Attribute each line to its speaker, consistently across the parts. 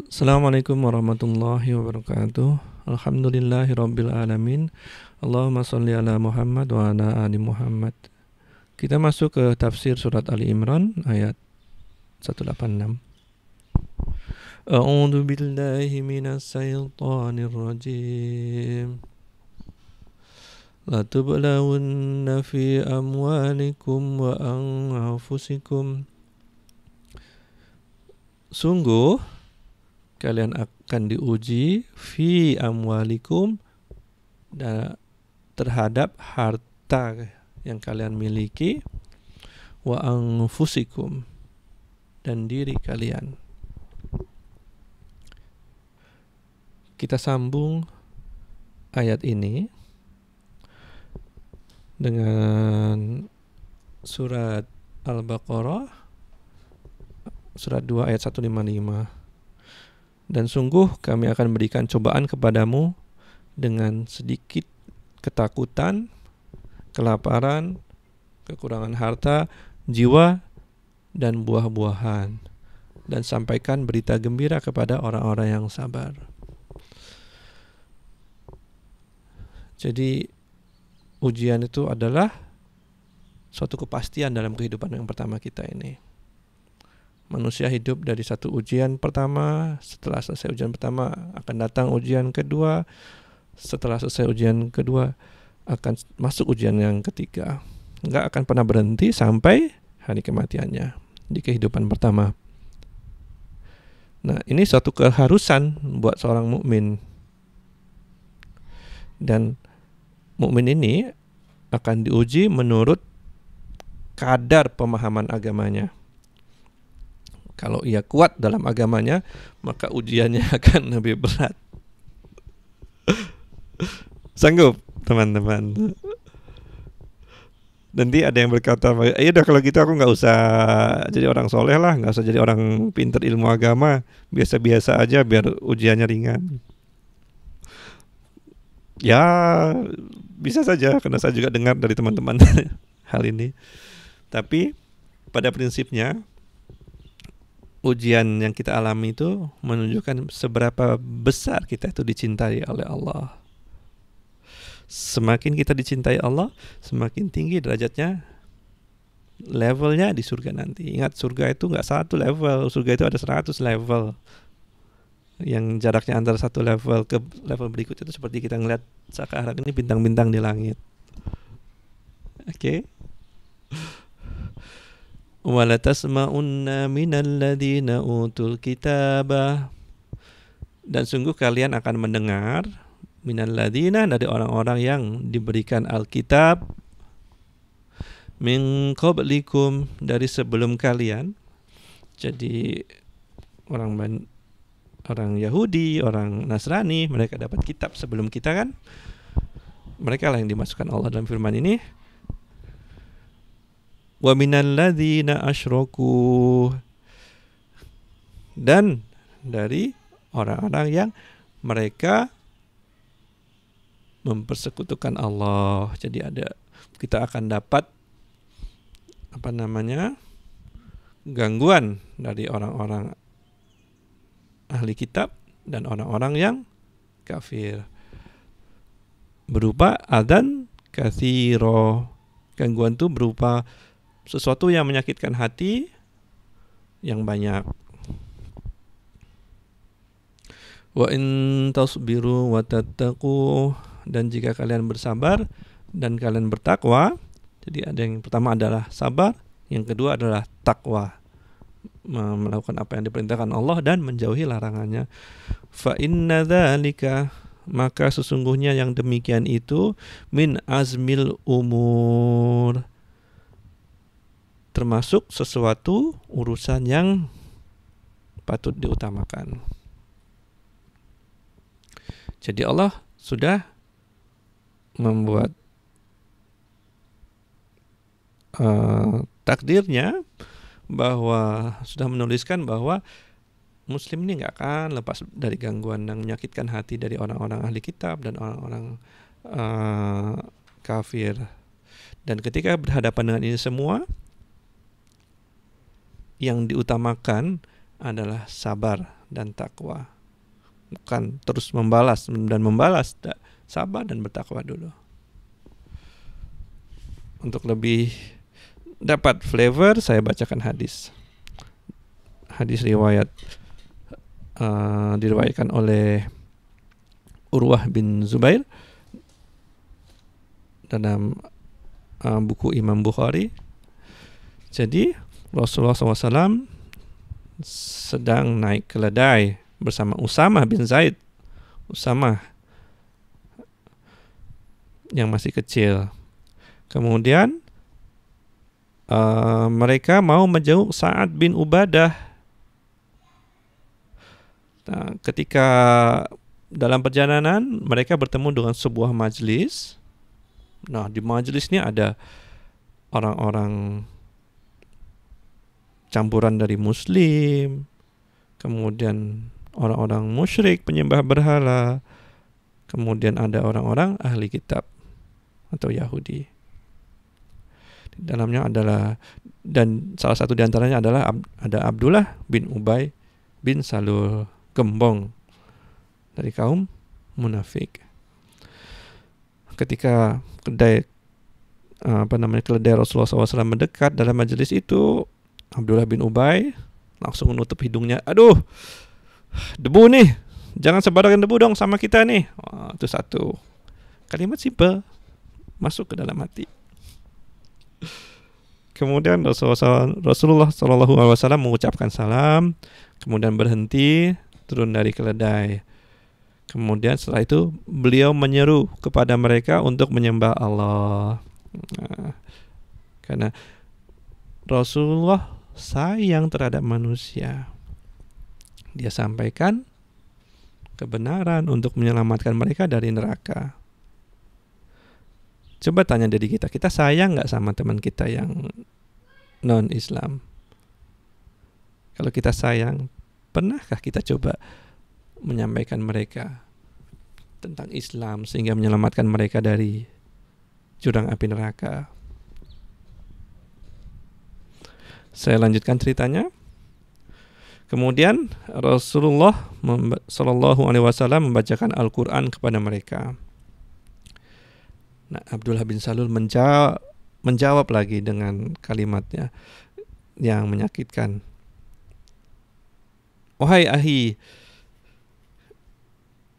Speaker 1: Assalamualaikum warahmatullahi wabarakatuh. Alhamdulillahirabbil alamin. Allahumma shalli ala Muhammad wa ala ali Muhammad. Kita masuk ke tafsir surat Ali Imran ayat 186. A'udzu billahi minas syaitonir rajim. La tublawunna fi amwalikum wa anfusikum. Sungguh kalian akan diuji fi amwalikum terhadap harta yang kalian miliki, wa anfusikum dan diri kalian. Kita sambung ayat ini dengan surat Al-Baqarah surat 2 ayat 155. Dan sungguh kami akan berikan cobaan kepadamu dengan sedikit ketakutan, kelaparan, kekurangan harta, jiwa, dan buah-buahan. Dan sampaikan berita gembira kepada orang-orang yang sabar. Jadi ujian itu adalah suatu kepastian dalam kehidupan yang pertama kita ini. Manusia hidup dari satu ujian pertama, setelah selesai ujian pertama akan datang ujian kedua, setelah selesai ujian kedua akan masuk ujian yang ketiga. Enggak akan pernah berhenti sampai hari kematiannya di kehidupan pertama. Nah, ini suatu keharusan buat seorang mukmin. Dan mukmin ini akan diuji menurut kadar pemahaman agamanya. Kalau ia kuat dalam agamanya, maka ujiannya akan lebih berat. Sanggup, teman-teman? Nanti ada yang berkata, ya udah kalau gitu aku nggak usah jadi orang soleh lah, nggak usah jadi orang pinter ilmu agama, biasa-biasa aja biar ujiannya ringan. Ya, bisa saja, karena saya juga dengar dari teman-teman hal ini. Tapi pada prinsipnya, ujian yang kita alami itu menunjukkan seberapa besar kita itu dicintai oleh Allah. Semakin kita dicintai Allah, semakin tinggi derajatnya, levelnya di surga nanti. Ingat, surga itu nggak satu level, surga itu ada 100 level. Yang jaraknya antara satu level ke level berikutnya itu seperti kita ngeliat sekarang ini bintang-bintang di langit. Oke? Wala tasma'unna minal ladzina utul kitabah, dan sungguh kalian akan mendengar minal ladzina, dari orang-orang yang diberikan Alkitab, min qablikum, dari sebelum kalian. Jadi orang Yahudi, orang Nasrani, mereka dapat kitab sebelum kita kan. Mereka lah yang dimasukkan Allah dalam firman ini. Wa minal ladzina asyraku, dan dari orang-orang yang mereka mempersekutukan Allah. Jadi kita akan dapat gangguan dari orang-orang ahli kitab dan orang-orang yang kafir berupa adzan katsiro. Gangguan itu berupa sesuatu yang menyakitkan hati yang banyak. Wa in tasbiru wa tattaqu, dan jika kalian bersabar dan kalian bertakwa. Jadi ada yang pertama adalah sabar, yang kedua adalah takwa, melakukan apa yang diperintahkan Allah dan menjauhi larangannya. Fa inna dzalika, maka sesungguhnya yang demikian itu min azmil umur, termasuk sesuatu urusan yang patut diutamakan. Jadi Allah sudah membuat takdirnya, bahwa sudah menuliskan bahwa Muslim ini nggak akan lepas dari gangguan yang menyakitkan hati dari orang-orang ahli kitab dan orang-orang kafir. Dan ketika berhadapan dengan ini semua, yang diutamakan adalah sabar dan takwa. Bukan terus membalas dan membalas, sabar dan bertakwa dulu. Untuk lebih dapat flavor, saya bacakan hadis. Hadis riwayat diriwayatkan oleh Urwah bin Zubair dalam buku Imam Bukhari. Jadi Rasulullah SAW sedang naik keledai bersama Usamah bin Zaid. Usamah yang masih kecil. Kemudian mereka mau menjenguk Sa'ad bin Ubadah. Nah, ketika dalam perjalanan mereka bertemu dengan sebuah majelis. Nah, di majelis ini ada orang-orang campuran dari Muslim, kemudian orang-orang musyrik penyembah berhala, kemudian ada orang-orang ahli kitab atau Yahudi. Di dalamnya adalah, dan salah satu di antaranya adalah ada Abdullah bin Ubay bin Salul, gembong dari kaum munafik. Ketika keledai Rasulullah SAW mendekat dalam majelis itu, Abdullah bin Ubay langsung menutup hidungnya. Aduh, debu nih, jangan sebarkan debu dong sama kita nih. Itu satu kalimat simpel, masuk ke dalam hati. Kemudian Rasulullah SAW mengucapkan salam, kemudian berhenti, turun dari keledai. Kemudian setelah itu beliau menyeru kepada mereka untuk menyembah Allah. Karena Rasulullah sayang terhadap manusia, dia sampaikan kebenaran untuk menyelamatkan mereka dari neraka. Coba tanya diri kita sayang gak sama teman kita yang non-Islam? Kalau kita sayang, pernahkah kita coba menyampaikan mereka tentang Islam sehingga menyelamatkan mereka dari jurang api neraka? Saya lanjutkan ceritanya. Kemudian Rasulullah SAW membacakan Al-Quran kepada mereka. Nah, Abdullah bin Salul menjawab lagi dengan kalimatnya yang menyakitkan. Wahai ahi,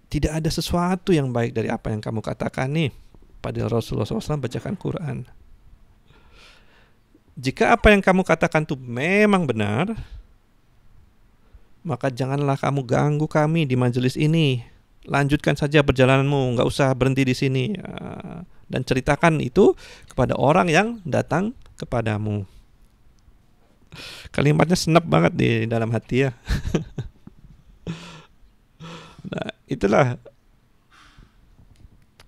Speaker 1: tidak ada sesuatu yang baik dari apa yang kamu katakan nih. Padahal Rasulullah SAW bacakan Quran. Jika apa yang kamu katakan itu memang benar, maka janganlah kamu ganggu kami di majelis ini. Lanjutkan saja perjalananmu, nggak usah berhenti di sini. Dan ceritakan itu kepada orang yang datang kepadamu. Kalimatnya senap banget di dalam hati ya. Nah, itulah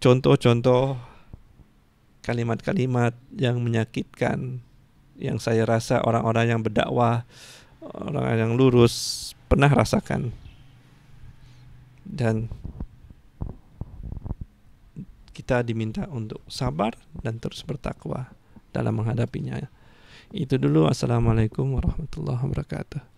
Speaker 1: contoh-contoh kalimat-kalimat yang menyakitkan, yang saya rasa orang-orang yang berdakwah, orang yang lurus pernah rasakan. Dan kita diminta untuk sabar dan terus bertakwa dalam menghadapinya. Itu dulu. Assalamualaikum warahmatullahi wabarakatuh.